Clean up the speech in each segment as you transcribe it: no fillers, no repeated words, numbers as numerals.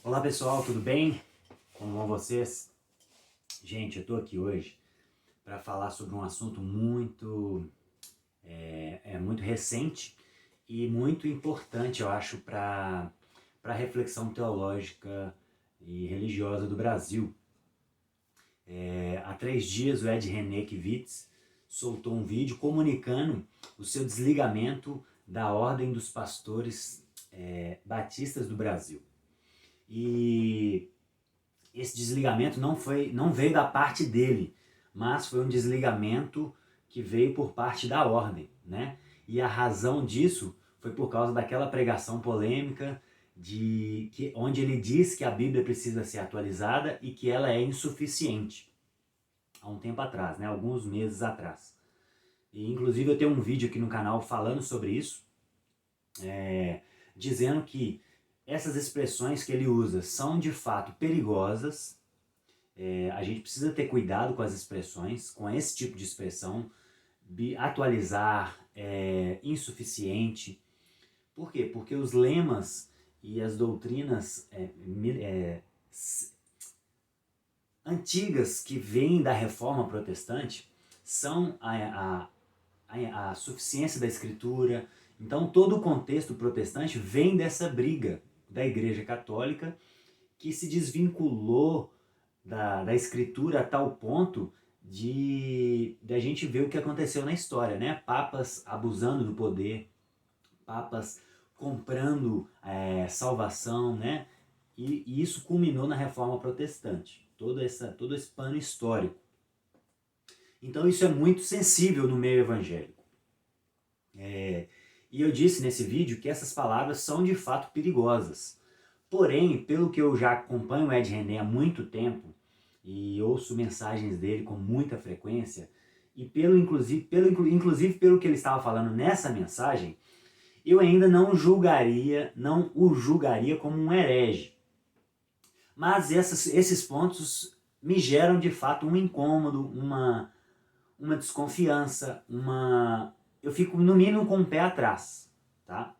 Olá pessoal, tudo bem? Como vão vocês? Gente, eu tô aqui hoje para falar sobre um assunto muito recente e muito importante, eu acho, para a reflexão teológica e religiosa do Brasil. Há 3 dias o Ed René Kivitz soltou um vídeo comunicando o seu desligamento da Ordem dos Pastores Batistas do Brasil. E esse desligamento não veio da parte dele, mas foi um desligamento que veio por parte da ordem, né? E a razão disso foi por causa daquela pregação polêmica onde ele diz que a Bíblia precisa ser atualizada e que ela é insuficiente. Há um tempo atrás, né? Alguns meses atrás. E, inclusive eu tenho um vídeo aqui no canal falando sobre isso, dizendo que essas expressões que ele usa são de fato perigosas. A gente precisa ter cuidado com as expressões, com esse tipo de expressão. Atualizar é insuficiente. Por quê? Porque os lemas e as doutrinas antigas que vêm da Reforma Protestante são a suficiência da Escritura. Então todo o contexto protestante vem dessa briga da Igreja Católica, que se desvinculou da Escritura a tal ponto de a gente ver o que aconteceu na história, né? Papas abusando do poder, papas comprando salvação, né? E isso culminou na Reforma Protestante, todo esse pano histórico. Então isso é muito sensível no meio evangélico. E eu disse nesse vídeo que essas palavras são de fato perigosas. Porém, pelo que eu já acompanho o Ed René há muito tempo, e ouço mensagens dele com muita frequência, e inclusive pelo que ele estava falando nessa mensagem, eu ainda não o julgaria como um herege. Mas esses pontos me geram de fato um incômodo, uma desconfiança, eu fico no mínimo com o pé atrás, tá?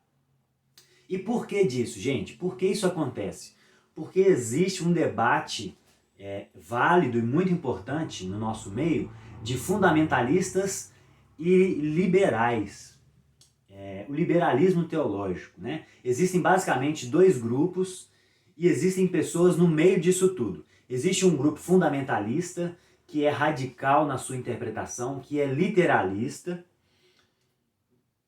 E por que disso, gente? Por que isso acontece? Porque existe um debate válido e muito importante no nosso meio de fundamentalistas e liberais. O liberalismo teológico, né? Existem basicamente dois grupos e existem pessoas no meio disso tudo. Existe um grupo fundamentalista que é radical na sua interpretação, que é literalista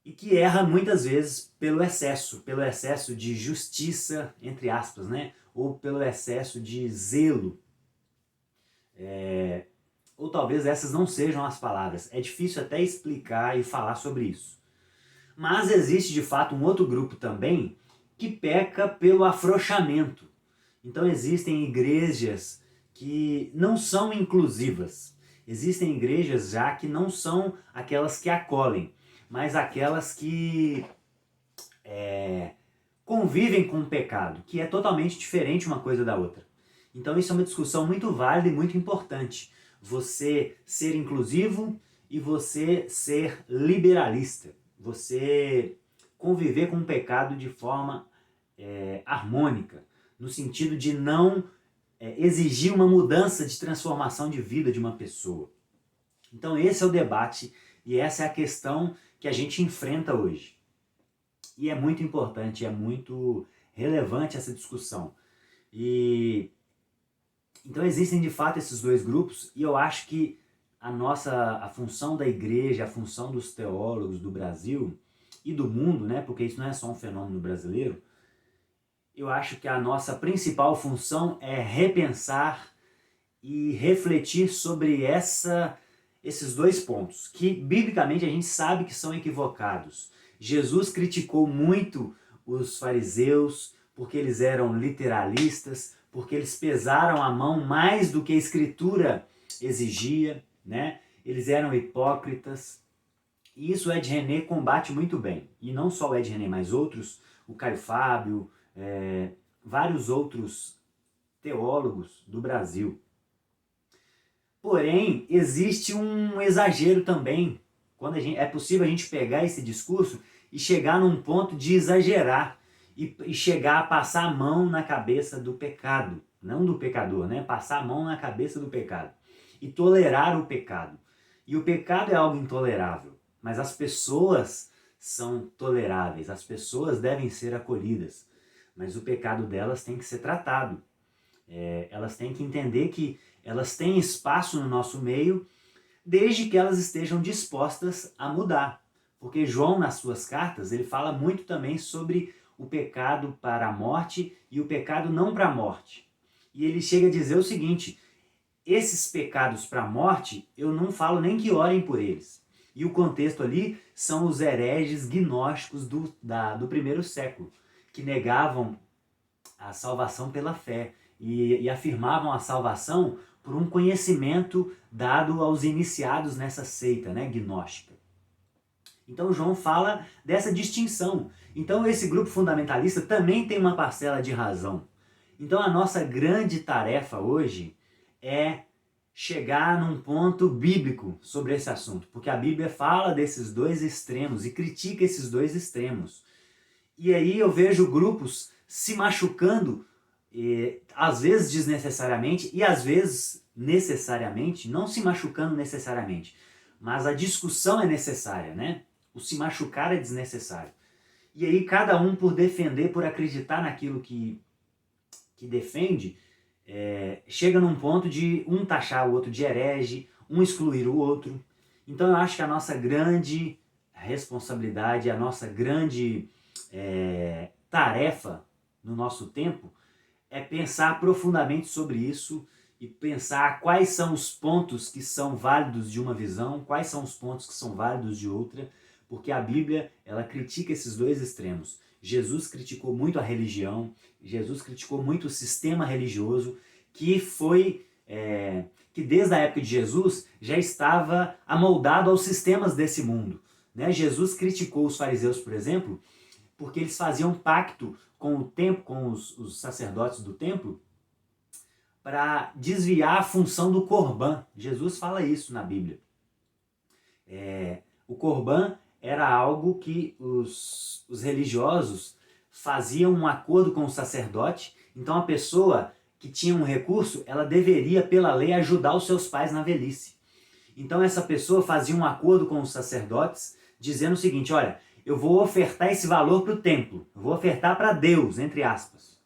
e que erra muitas vezes pelo excesso de justiça, entre aspas, né? Ou pelo excesso de zelo. Ou talvez essas não sejam as palavras. É difícil até explicar e falar sobre isso. Mas existe de fato um outro grupo também que peca pelo afrouxamento. Então existem igrejas que não são inclusivas. Existem igrejas já que não são aquelas que acolhem, mas aquelas que convivem com o pecado, que é totalmente diferente uma coisa da outra. Então isso é uma discussão muito válida e muito importante. Você ser inclusivo e você ser liberalista. Você conviver com o pecado de forma harmônica, no sentido de não exigir uma mudança de transformação de vida de uma pessoa. Então esse é o debate e essa é a questão que a gente enfrenta hoje. E é muito importante, é muito relevante essa discussão. Então existem de fato esses dois grupos e eu acho que a função da igreja, a função dos teólogos do Brasil e do mundo, né, porque isso não é só um fenômeno brasileiro, eu acho que a nossa principal função é repensar e refletir sobre esses dois pontos, que biblicamente a gente sabe que são equivocados. Jesus criticou muito os fariseus porque eles eram literalistas, porque eles pesaram a mão mais do que a Escritura exigia, né? Eles eram hipócritas. E isso o Ed René combate muito bem. E não só o Ed René, mas outros, o Caio Fábio, vários outros teólogos do Brasil. Porém, existe um exagero também, quando é possível a gente pegar esse discurso e chegar num ponto de exagerar e chegar a passar a mão na cabeça do pecado, não do pecador, né? Passar a mão na cabeça do pecado e tolerar o pecado. E o pecado é algo intolerável, mas as pessoas são toleráveis, as pessoas devem ser acolhidas, mas o pecado delas tem que ser tratado. Elas têm que entender que elas têm espaço no nosso meio, desde que elas estejam dispostas a mudar. Porque João, nas suas cartas, ele fala muito também sobre o pecado para a morte e o pecado não para a morte. E ele chega a dizer o seguinte: esses pecados para a morte, eu não falo nem que orem por eles. E o contexto ali são os hereges gnósticos do primeiro século, que negavam a salvação pela fé e afirmavam a salvação por um conhecimento dado aos iniciados nessa seita, né, gnóstica. Então João fala dessa distinção. Então esse grupo fundamentalista também tem uma parcela de razão. Então a nossa grande tarefa hoje é chegar num ponto bíblico sobre esse assunto, porque a Bíblia fala desses dois extremos e critica esses dois extremos. E aí eu vejo grupos se machucando, às vezes desnecessariamente e às vezes necessariamente, não se machucando necessariamente, mas a discussão é necessária, né? O se machucar é desnecessário. E aí cada um por defender, por acreditar naquilo que defende, chega num ponto de um taxar o outro de herege, um excluir o outro. Então eu acho que a nossa grande responsabilidade, a nossa grande tarefa no nosso tempo é pensar profundamente sobre isso e pensar quais são os pontos que são válidos de uma visão, quais são os pontos que são válidos de outra, porque a Bíblia ela critica esses dois extremos. Jesus criticou muito a religião, Jesus criticou muito o sistema religioso, que foi que desde a época de Jesus já estava amoldado aos sistemas desse mundo. Né? Jesus criticou os fariseus, por exemplo, porque eles faziam pacto com o templo, com os sacerdotes do templo, para desviar a função do Corban. Jesus fala isso na Bíblia. O Corban era algo que os religiosos faziam um acordo com o sacerdote, então a pessoa que tinha um recurso, ela deveria, pela lei, ajudar os seus pais na velhice. Então essa pessoa fazia um acordo com os sacerdotes, dizendo o seguinte: olha, eu vou ofertar esse valor para o templo, eu vou ofertar para Deus, entre aspas.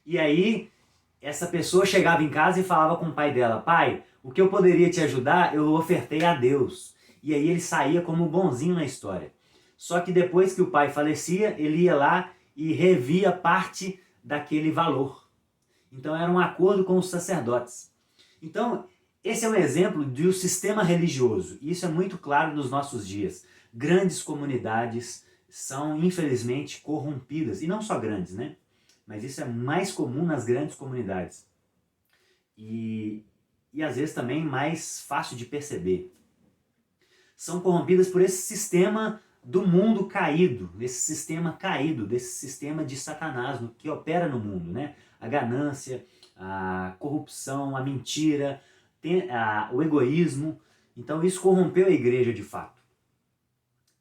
E aí essa pessoa chegava em casa e falava com o pai dela: pai, o que eu poderia te ajudar, eu ofertei a Deus. E aí ele saía como bonzinho na história. Só que depois que o pai falecia, ele ia lá e revia parte daquele valor. Então era um acordo com os sacerdotes. Então esse é um exemplo do sistema religioso. E isso é muito claro nos nossos dias. Grandes comunidades são infelizmente corrompidas. E não só grandes, né? Mas isso é mais comum nas grandes comunidades. E às vezes também mais fácil de perceber. São corrompidas por esse sistema do mundo caído, desse sistema de Satanás que opera no mundo, né? A ganância, a corrupção, a mentira, o egoísmo. Então isso corrompeu a igreja de fato.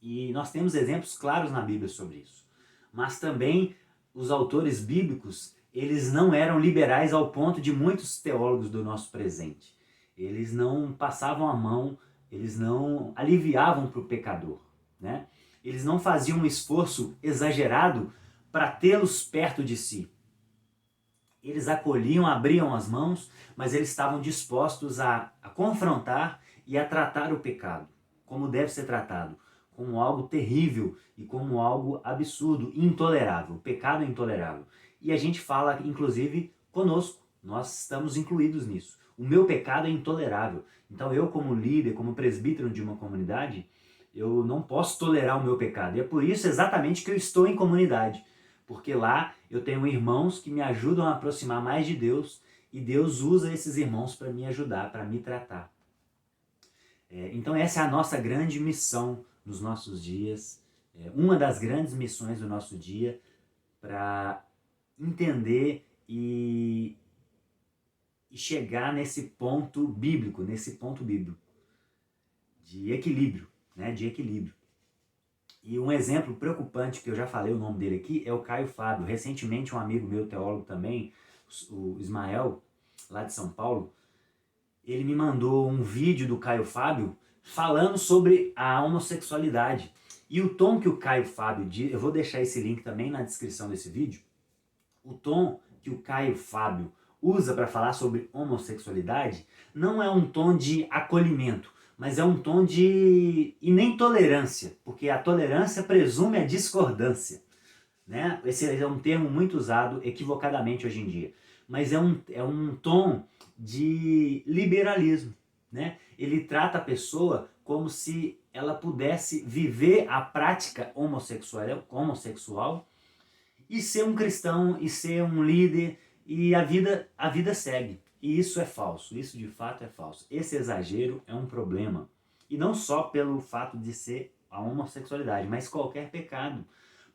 E nós temos exemplos claros na Bíblia sobre isso. Mas também os autores bíblicos, eles não eram liberais ao ponto de muitos teólogos do nosso presente. Eles não passavam a mão, eles não aliviavam para o pecador, né? Eles não faziam um esforço exagerado para tê-los perto de si. Eles acolhiam, abriam as mãos, mas eles estavam dispostos a confrontar e a tratar o pecado, como deve ser tratado, como algo terrível e como algo absurdo, intolerável. O pecado é intolerável. E a gente fala, inclusive, conosco. Nós estamos incluídos nisso. O meu pecado é intolerável. Então eu, como líder, como presbítero de uma comunidade, eu não posso tolerar o meu pecado. E é por isso exatamente que eu estou em comunidade. Porque lá eu tenho irmãos que me ajudam a aproximar mais de Deus e Deus usa esses irmãos para me ajudar, para me tratar. Então essa é a nossa grande missão nos nossos dias, uma das grandes missões do nosso dia, para entender e chegar nesse ponto bíblico, de equilíbrio, né? De equilíbrio. E um exemplo preocupante, que eu já falei o nome dele aqui, é o Caio Fábio. Recentemente um amigo meu, teólogo também, o Ismael, lá de São Paulo, ele me mandou um vídeo do Caio Fábio falando sobre a homossexualidade. E o tom que o Caio Fábio diz, eu vou deixar esse link também na descrição desse vídeo, o tom que o Caio Fábio usa para falar sobre homossexualidade não é um tom de acolhimento, mas é um tom de e nem tolerância, porque a tolerância presume a discordância, né? Esse é um termo muito usado equivocadamente hoje em dia, mas é um tom de liberalismo, né? Ele trata a pessoa como se ela pudesse viver a prática homossexual e ser um cristão, e ser um líder, e a vida segue. E isso é falso, isso de fato é falso. Esse exagero é um problema. E não só pelo fato de ser a homossexualidade, mas qualquer pecado.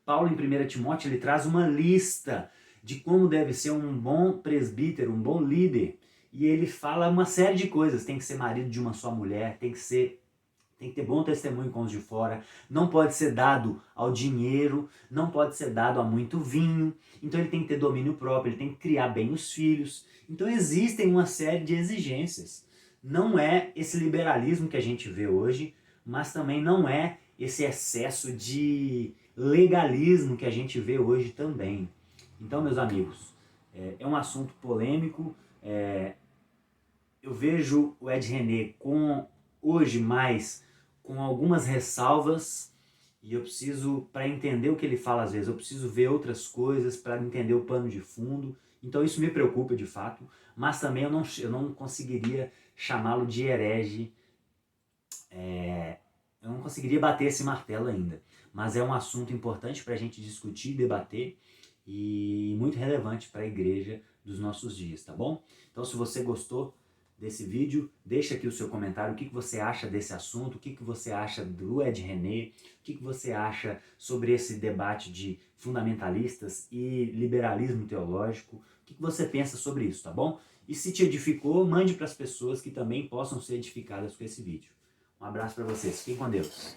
Paulo, em 1 Timóteo, ele traz uma lista de como deve ser um bom presbítero, um bom líder. E ele fala uma série de coisas. Tem que ser marido de uma só mulher, tem que ter bom testemunho com os de fora, não pode ser dado ao dinheiro, não pode ser dado a muito vinho, então ele tem que ter domínio próprio, ele tem que criar bem os filhos. Então existem uma série de exigências. Não é esse liberalismo que a gente vê hoje, mas também não é esse excesso de legalismo que a gente vê hoje também. Então, meus amigos, é um assunto polêmico. Eu vejo o Ed René hoje mais com algumas ressalvas, e eu preciso, para entender o que ele fala às vezes, eu preciso ver outras coisas para entender o pano de fundo. Então isso me preocupa de fato, mas também eu não conseguiria chamá-lo de herege, eu não conseguiria bater esse martelo ainda. Mas é um assunto importante para a gente discutir e debater, e muito relevante para a igreja dos nossos dias, tá bom? Então se você gostou desse vídeo, deixa aqui o seu comentário, o que você acha desse assunto, o que você acha do Ed René, o que você acha sobre esse debate de fundamentalistas e liberalismo teológico, o que você pensa sobre isso, tá bom? E se te edificou, mande para as pessoas que também possam ser edificadas com esse vídeo. Um abraço para vocês, fiquem com Deus.